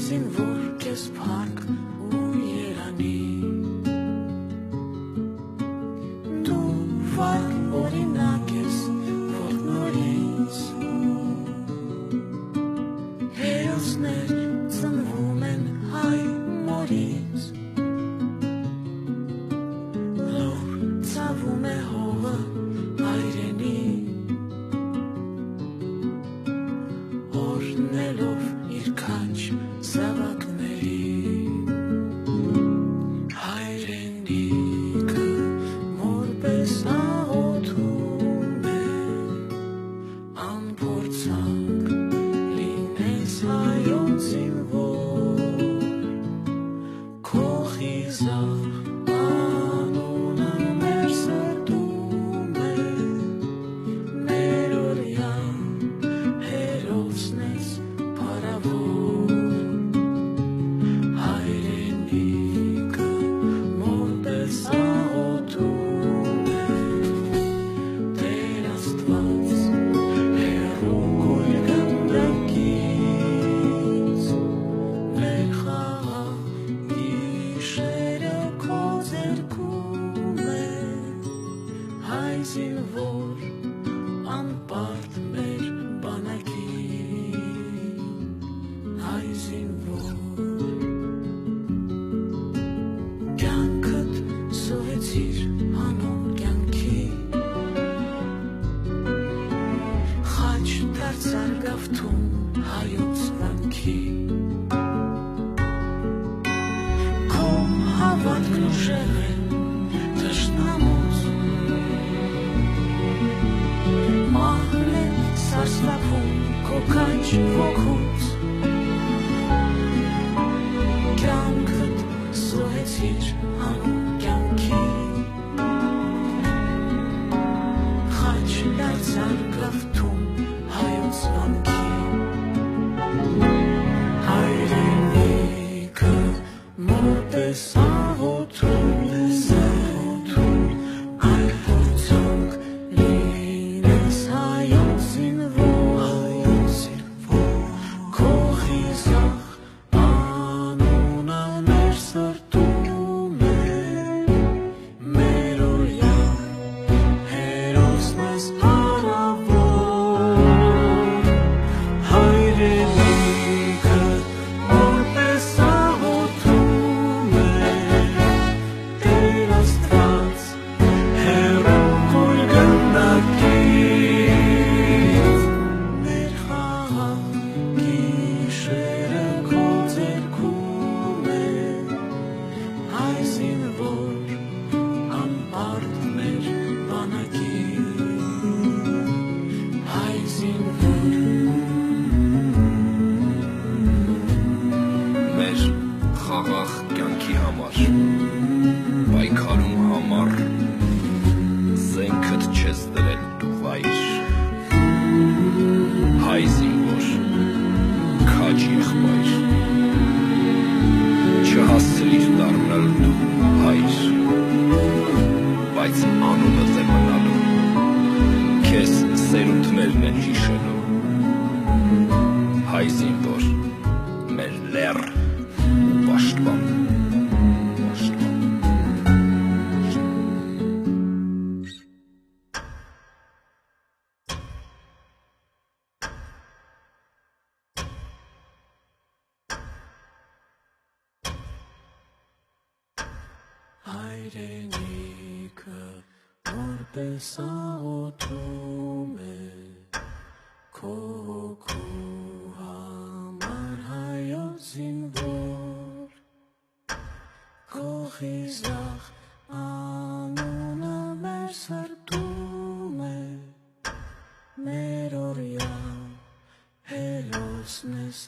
Զինվոր կես փառք ու երանի Դու վար օրինակ ես որ նորից Հերոսներ ծնվում են հայ մորից Լոր ցավում է հողը հայրենի Օրնելով իր քաչ Զավակների հայրենիքը մորպես աղոթում է անփորձանք լինես հայոց զինվոր քո խիզախ անունը մեր սրտում է մեր օրյան հերոսն ես փառավոր Զինվոր անպարտ մեր բանակի հայ զինվոր կյանքդ սովեցիր հանուն կյանքի խաչ դարձար գավթում հայոց վանքի քո հավատքն ուժեղ է թշնամուց Սարսափում քո քաչ ոգուց Կյանքդ սովեցիր հանուն կյանքի Խաչ դարձար գավթում հայոց վանքի Հայրենիքը մորպես աղոթում խաղաղ կյանքի համար պայքարում համար զենքդ չես դրել դու վայր հայ զինվոր քաջ եղբայր չհասցրիր դառնալ դու հայր բայց անունդ է մնալու քեզ սերունդներն են հիշելու հայ զինվոր մեր լեռ Պաշտպան Հայրենիքը որպես աղոթում է քո հոգու համար հայոց զինվոր քո խիզախ անունը մեր սրտում է մեր օրյան հերոսն ես